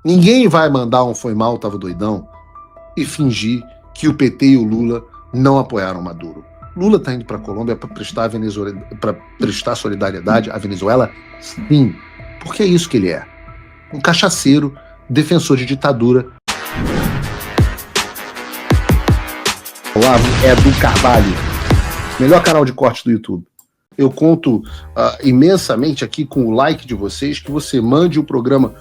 Ninguém vai mandar um foi mal, tava doidão e fingir que o PT e o Lula não apoiaram Maduro. Lula está indo para a Colômbia para prestar solidariedade à Venezuela? Sim, porque é isso que ele é. Um cachaceiro, defensor de ditadura. Olá, é do Carvalho, melhor canal de corte do YouTube. Eu conto imensamente aqui com o like de vocês, que você mande o programa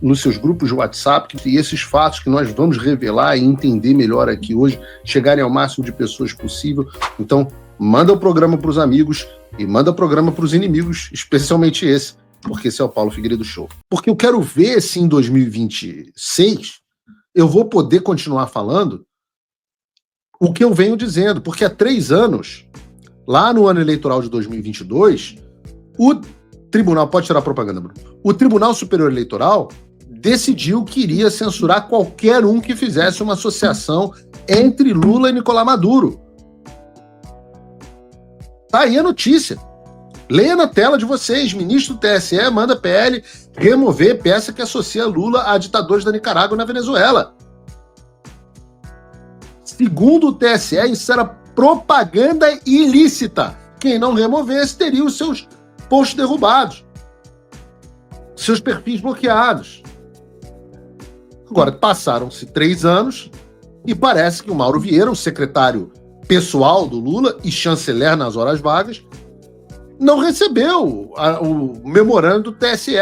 nos seus grupos de WhatsApp, e esses fatos que nós vamos revelar e entender melhor aqui hoje, chegarem ao máximo de pessoas possível. Então, manda o programa para os amigos e manda o programa para os inimigos, especialmente esse, porque esse é o Paulo Figueiredo Show. Porque eu quero ver se em 2026 eu vou poder continuar falando o que eu venho dizendo, porque há 3 anos, lá no ano eleitoral de 2022, o Tribunal, pode tirar a propaganda, Bruno. O Tribunal Superior Eleitoral decidiu que iria censurar qualquer um que fizesse uma associação entre Lula e Nicolás Maduro. Tá aí a notícia. Leia na tela de vocês. Ministro do TSE manda PL remover peça que associa Lula a ditadores da Nicarágua e na Venezuela. Segundo o TSE, isso era propaganda ilícita. Quem não removesse teria os seus posts derrubados, seus perfis bloqueados. Agora, passaram-se 3 anos e parece que o Mauro Vieira, o secretário pessoal do Lula e chanceler nas horas vagas, não recebeu o memorando do TSE,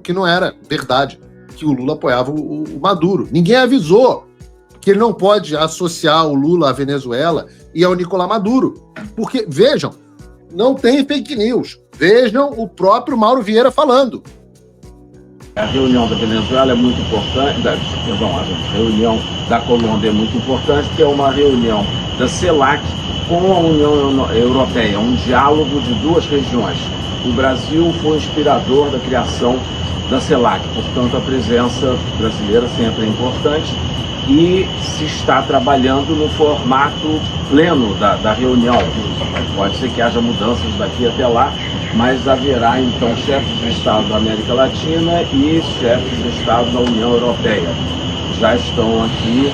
que não era verdade, que o Lula apoiava o Maduro. Ninguém avisou que ele não pode associar o Lula à Venezuela e ao Nicolás Maduro. Porque, vejam, não tem fake news. Vejam o próprio Mauro Vieira falando. A reunião da Venezuela é muito importante, a reunião da Colômbia é muito importante, que é uma reunião da CELAC com a União Europeia, um diálogo de 2 regiões. O Brasil foi inspirador da criação da CELAC, portanto a presença brasileira sempre é importante e se está trabalhando no formato pleno da reunião. Pode ser que haja mudanças daqui até lá, mas haverá então chefes de Estado da América Latina e chefes de Estado da União Europeia. Já estão aqui,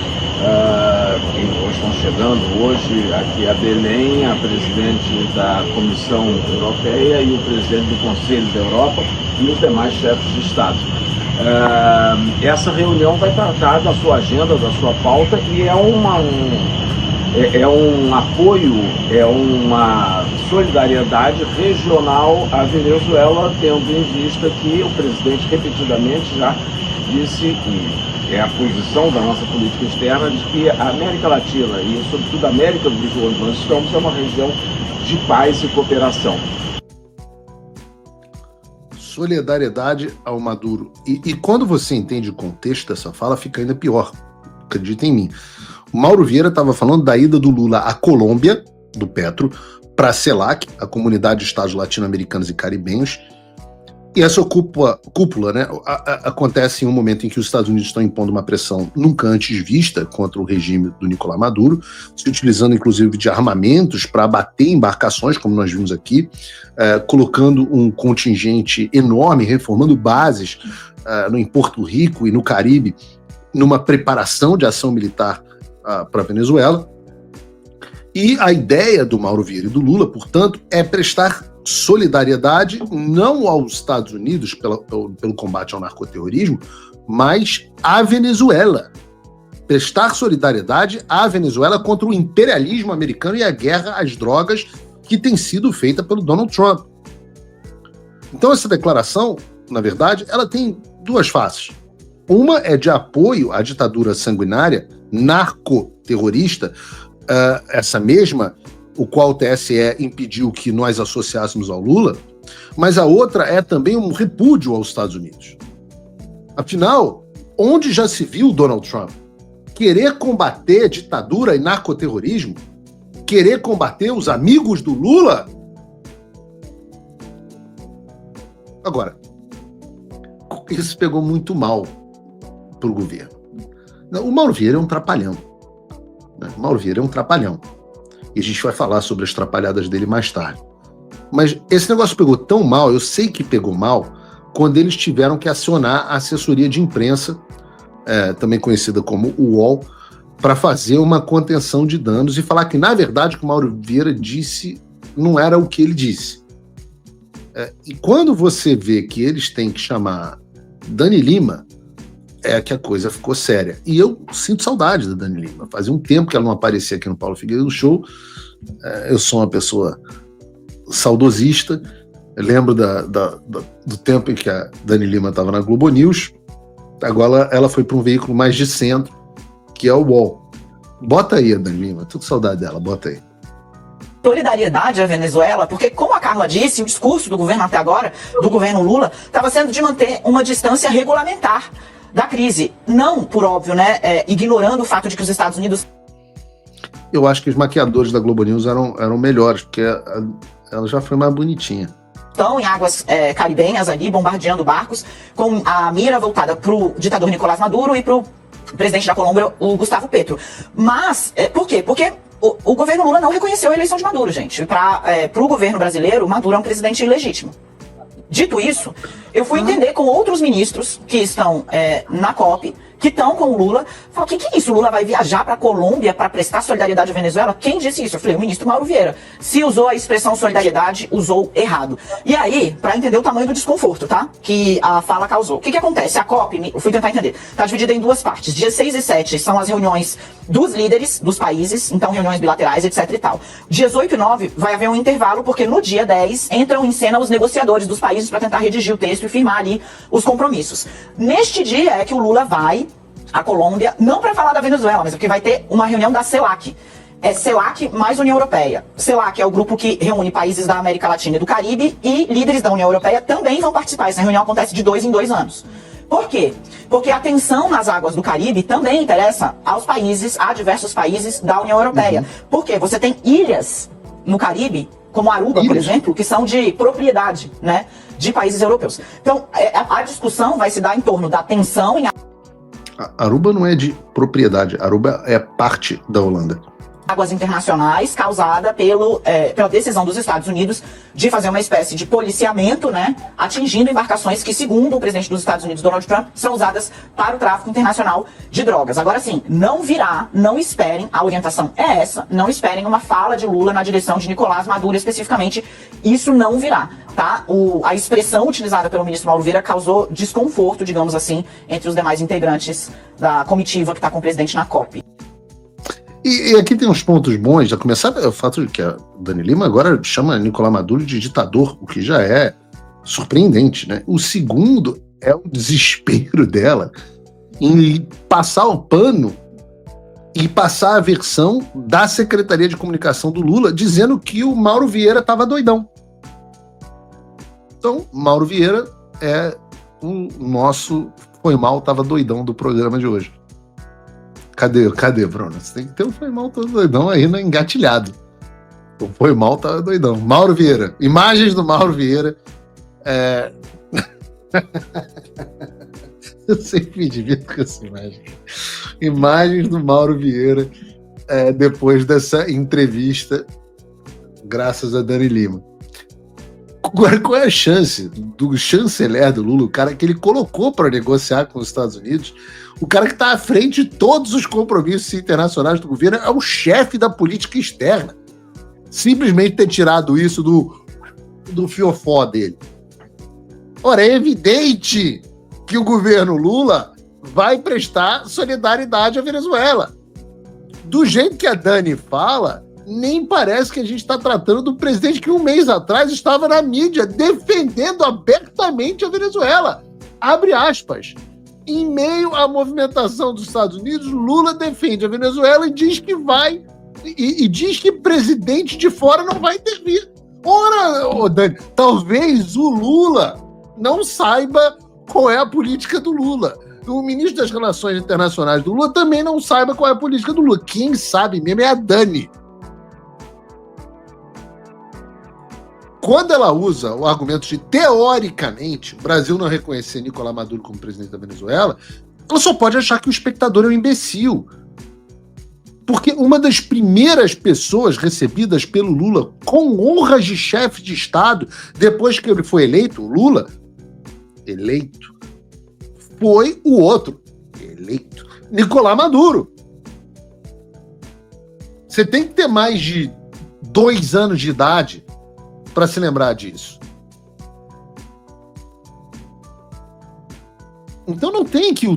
estão chegando hoje aqui a Belém, a presidente da Comissão Europeia e o presidente do Conselho da Europa e os demais chefes de Estado. Essa reunião vai tratar da sua agenda, da sua pauta, e é um apoio, é uma solidariedade regional à Venezuela, tendo em vista que o presidente repetidamente já disse, e é a posição da nossa política externa, de que a América Latina e sobretudo a América do Sul, onde nós estamos, é uma região de paz e cooperação. Solidariedade ao Maduro. E quando você entende o contexto dessa fala, fica ainda pior. Acredita em mim. O Mauro Vieira estava falando da ida do Lula à Colômbia, do Petro, para a CELAC, a Comunidade de Estados Latino-Americanos e Caribenhos. E essa cúpula, né, acontece em um momento em que os Estados Unidos estão impondo uma pressão nunca antes vista contra o regime do Nicolás Maduro, se utilizando inclusive de armamentos para abater embarcações, como nós vimos aqui, colocando um contingente enorme, reformando bases em Porto Rico e no Caribe, numa preparação de ação militar para a Venezuela. E a ideia do Mauro Vieira e do Lula, portanto, é prestar solidariedade não aos Estados Unidos pelo combate ao narcoterrorismo, mas à Venezuela. Prestar solidariedade à Venezuela contra o imperialismo americano e a guerra às drogas que tem sido feita pelo Donald Trump. Então essa declaração, na verdade, ela tem 2 faces. Uma é de apoio à ditadura sanguinária, narcoterrorista, essa mesma, o qual o TSE impediu que nós associássemos ao Lula, mas a outra é também um repúdio aos Estados Unidos. Afinal, onde já se viu Donald Trump querer combater ditadura e narcoterrorismo, querer combater os amigos do Lula? Agora, isso pegou muito mal para o governo. O Mauro Vieira é um trapalhão. O Mauro Vieira é um trapalhão. E a gente vai falar sobre as trapalhadas dele mais tarde. Mas esse negócio pegou tão mal, eu sei que pegou mal, quando eles tiveram que acionar a assessoria de imprensa, também conhecida como UOL, para fazer uma contenção de danos e falar que, na verdade, o que o Mauro Vieira disse não era o que ele disse. E quando você vê que eles têm que chamar Dani Lima, é que a coisa ficou séria. E eu sinto saudade da Dani Lima. Fazia um tempo que ela não aparecia aqui no Paulo Figueiredo Show. Eu sou uma pessoa saudosista. Eu lembro do tempo em que a Dani Lima estava na Globo News. Agora ela foi para um veículo mais de centro, que é o UOL. Bota aí a Dani Lima. Tô com saudade dela. Bota aí. Solidariedade à Venezuela, porque, como a Carla disse, o discurso do governo até agora, do governo Lula, estava sendo de manter uma distância regulamentar da crise. Não, por óbvio, né, ignorando o fato de que os Estados Unidos... Eu acho que os maquiadores da Globo News eram melhores, porque ela já foi mais bonitinha. Estão em águas caribenhas ali, bombardeando barcos, com a mira voltada para o ditador Nicolás Maduro e para o presidente da Colômbia, o Gustavo Petro. Mas, por quê? Porque o governo Lula não reconheceu a eleição de Maduro, gente. Para o governo brasileiro, Maduro é um presidente ilegítimo. Dito isso, eu fui entender com outros ministros que estão na COP, que estão com o Lula. Falo, o que é isso? O Lula vai viajar para a Colômbia para prestar solidariedade à Venezuela? Quem disse isso? Eu falei, o ministro Mauro Vieira. Se usou a expressão solidariedade, usou errado. E aí, para entender o tamanho do desconforto, tá? Que a fala causou. O que acontece? A COP, eu fui tentar entender, está dividida em duas partes. Dias 6 e 7 são as reuniões dos líderes dos países, então reuniões bilaterais, etc e tal. Dias 8 e 9 vai haver um intervalo, porque no dia 10 entram em cena os negociadores dos países para tentar redigir o texto e firmar ali os compromissos. Neste dia é que o Lula vai à Colômbia, não para falar da Venezuela, mas porque vai ter uma reunião da CELAC. É CELAC mais União Europeia. CELAC é o grupo que reúne países da América Latina e do Caribe, e líderes da União Europeia também vão participar. Essa reunião acontece de 2 em 2 anos. Por quê? Porque a tensão nas águas do Caribe também interessa a diversos países da União Europeia. Por quê? Você tem ilhas no Caribe, como Aruba, por exemplo, que são de propriedade, né, de países europeus. Então, a discussão vai se dar em torno da tensão em Aruba não é de propriedade, Aruba é parte da Holanda. Águas internacionais, causada pela decisão dos Estados Unidos de fazer uma espécie de policiamento, né, atingindo embarcações que, segundo o presidente dos Estados Unidos, Donald Trump, são usadas para o tráfico internacional de drogas. Agora sim, não esperem, a orientação é essa, não esperem uma fala de Lula na direção de Nicolás Maduro especificamente, isso não virá, tá? A expressão utilizada pelo ministro Mauro Vieira causou desconforto, digamos assim, entre os demais integrantes da comitiva que está com o presidente na COP. E aqui tem uns pontos bons, a começar o fato de que a Dani Lima agora chama Nicolás Maduro de ditador, o que já é surpreendente, né? O segundo é o desespero dela em passar o pano e passar a versão da Secretaria de Comunicação do Lula dizendo que o Mauro Vieira estava doidão. Então, Mauro Vieira é o nosso Foi Mal, tava doidão do programa de hoje. Cadê, Bruno? Você tem que ter um Foi Mal todo doidão aí no engatilhado. O Foi Mal tava doidão. Mauro Vieira. Imagens do Mauro Vieira. Eu sempre me divirto com essa imagem. Imagens do Mauro Vieira depois dessa entrevista, graças a Dani Lima. Qual é a chance do chanceler do Lula, o cara que ele colocou para negociar com os Estados Unidos, o cara que está à frente de todos os compromissos internacionais do governo, é o chefe da política externa, simplesmente ter tirado isso do fiofó dele? Ora, é evidente que o governo Lula vai prestar solidariedade à Venezuela. Do jeito que a Dani fala, nem parece que a gente está tratando do presidente que um mês atrás estava na mídia defendendo abertamente a Venezuela. Abre aspas. Em meio à movimentação dos Estados Unidos, Lula defende a Venezuela e diz que diz que presidente de fora não vai intervir. Ora, Dani, talvez o Lula não saiba qual é a política do Lula. O ministro das Relações Internacionais do Lula também não saiba qual é a política do Lula. Quem sabe mesmo é a Dani. Quando ela usa o argumento de, teoricamente, o Brasil não reconhecer Nicolás Maduro como presidente da Venezuela, ela só pode achar que o espectador é um imbecil. Porque uma das primeiras pessoas recebidas pelo Lula com honras de chefe de Estado, depois que ele foi eleito, o Lula, eleito foi o outro eleito, Nicolás Maduro. Você tem que ter mais de 2 anos de idade para se lembrar disso. Então não tem que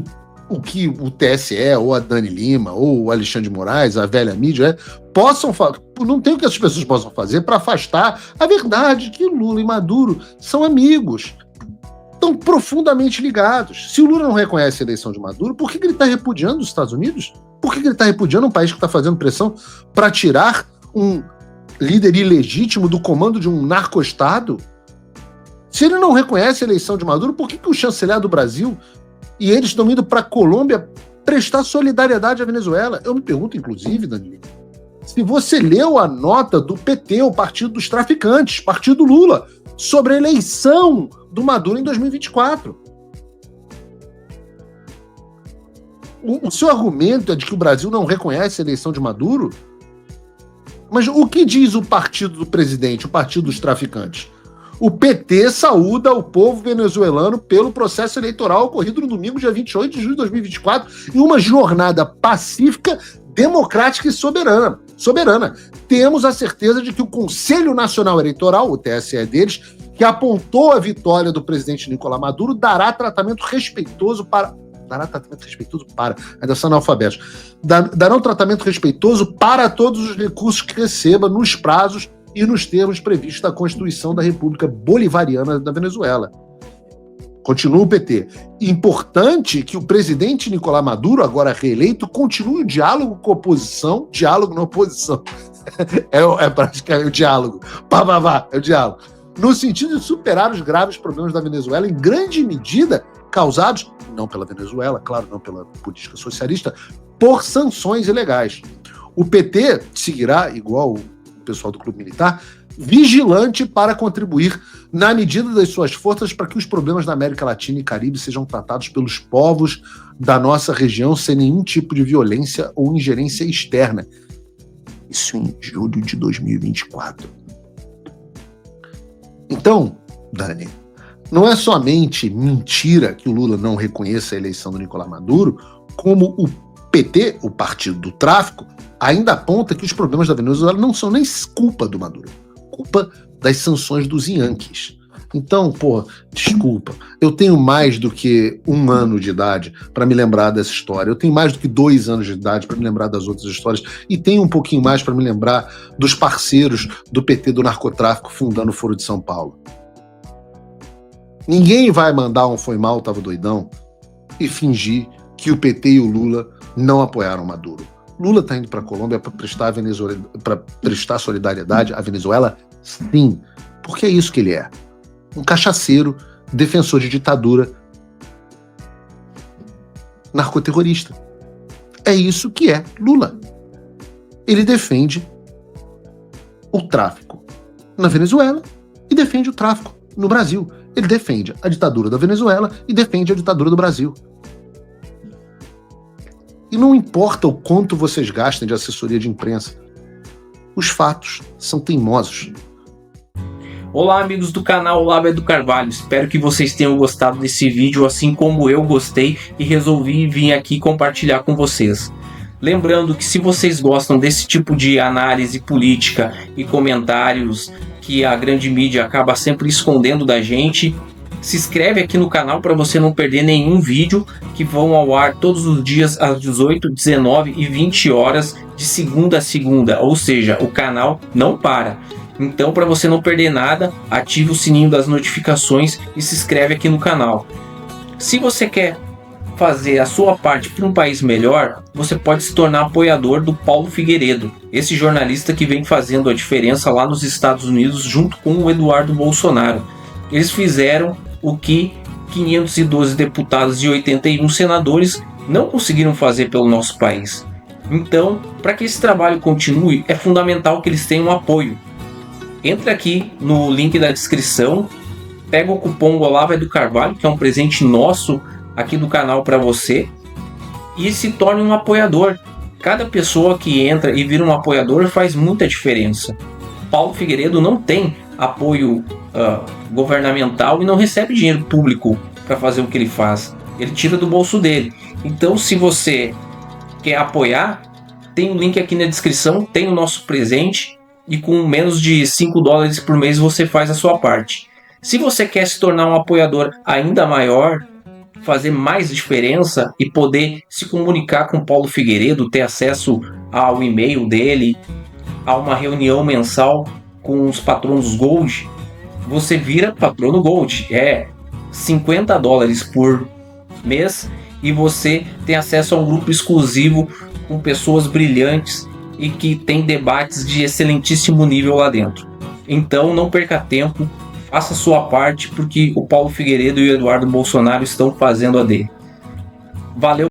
o que o TSE, ou a Dani Lima, ou o Alexandre de Moraes, a velha mídia, possam fazer. Não tem o que essas pessoas possam fazer para afastar a verdade que Lula e Maduro são amigos. Estão profundamente ligados. Se o Lula não reconhece a eleição de Maduro, por que ele está repudiando os Estados Unidos? Por que ele está repudiando um país que está fazendo pressão para tirar um líder ilegítimo do comando de um narco-estado? Se ele não reconhece a eleição de Maduro, por que o chanceler do Brasil e eles estão indo para a Colômbia prestar solidariedade à Venezuela? Eu me pergunto, inclusive, Danilo, se você leu a nota do PT, o Partido dos Traficantes, Partido Lula, sobre a eleição do Maduro em 2024. O seu argumento é de que o Brasil não reconhece a eleição de Maduro? Mas o que diz o partido do presidente, o Partido dos Traficantes? O PT saúda o povo venezuelano pelo processo eleitoral ocorrido no domingo, dia 28 de julho de 2024, em uma jornada pacífica, democrática e soberana. Temos a certeza de que o Conselho Nacional Eleitoral, o TSE deles, que apontou a vitória do presidente Nicolás Maduro, dará tratamento respeitoso para... ainda são analfabetos. Dará um tratamento respeitoso para todos os recursos que receba nos prazos e nos termos previstos da Constituição da República Bolivariana da Venezuela. Continua o PT. Importante que o presidente Nicolás Maduro, agora reeleito, continue o diálogo com a oposição, diálogo na oposição. É praticamente o diálogo. É o diálogo. No sentido de superar os graves problemas da Venezuela, em grande medida causados, não pela Venezuela, claro, não pela política socialista, por sanções ilegais. O PT seguirá, igual o pessoal do Clube Militar, vigilante para contribuir na medida das suas forças para que os problemas da América Latina e Caribe sejam tratados pelos povos da nossa região sem nenhum tipo de violência ou ingerência externa. Isso em julho de 2024. Então, Dani, não é somente mentira que o Lula não reconheça a eleição do Nicolás Maduro, como o PT, o Partido do Tráfico, ainda aponta que os problemas da Venezuela não são nem culpa do Maduro, culpa das sanções dos Yankees. Então, desculpa, eu tenho mais do que 1 ano de idade para me lembrar dessa história, eu tenho mais do que 2 anos de idade para me lembrar das outras histórias, e tenho um pouquinho mais para me lembrar dos parceiros do PT do narcotráfico fundando o Foro de São Paulo. Ninguém vai mandar um foi mal, tava doidão, e fingir que o PT e o Lula não apoiaram Maduro. Lula está indo para a Colômbia para prestar solidariedade à Venezuela? Sim, porque é isso que ele é. Um cachaceiro, defensor de ditadura, narcoterrorista. É isso que é Lula. Ele defende o tráfico na Venezuela e defende o tráfico no Brasil. Ele defende a ditadura da Venezuela e defende a ditadura do Brasil. E não importa o quanto vocês gastem de assessoria de imprensa, os fatos são teimosos. Olá, amigos do canal Olavo do Carvalho, espero que vocês tenham gostado desse vídeo assim como eu gostei e resolvi vir aqui compartilhar com vocês. Lembrando que se vocês gostam desse tipo de análise política e comentários que a grande mídia acaba sempre escondendo da gente, se inscreve aqui no canal para você não perder nenhum vídeo que vão ao ar todos os dias às 18, 19 e 20 horas de segunda a segunda, ou seja, o canal não para. Então, para você não perder nada, ative o sininho das notificações e se inscreve aqui no canal. Se você quer fazer a sua parte para um país melhor, você pode se tornar apoiador do Paulo Figueiredo, esse jornalista que vem fazendo a diferença lá nos Estados Unidos junto com o Eduardo Bolsonaro. Eles fizeram o que 512 deputados e 81 senadores não conseguiram fazer pelo nosso país. Então, para que esse trabalho continue, é fundamental que eles tenham apoio. Entra aqui no link da descrição, pega o cupom Olavo do Carvalho, que é um presente nosso aqui do canal para você, e se torne um apoiador. Cada pessoa que entra e vira um apoiador faz muita diferença. Paulo Figueiredo não tem apoio governamental e não recebe dinheiro público para fazer o que ele faz. Ele tira do bolso dele. Então, se você quer apoiar, tem um link aqui na descrição, tem o nosso presente e com menos de $5 por mês você faz a sua parte. Se você quer se tornar um apoiador ainda maior, fazer mais diferença e poder se comunicar com Paulo Figueiredo, ter acesso ao e-mail dele, a uma reunião mensal com os patronos Gold, você vira patrono Gold. É $50 por mês e você tem acesso a um grupo exclusivo com pessoas brilhantes e que tem debates de excelentíssimo nível lá dentro. Então não perca tempo, faça a sua parte, porque o Paulo Figueiredo e o Eduardo Bolsonaro estão fazendo a dele. Valeu!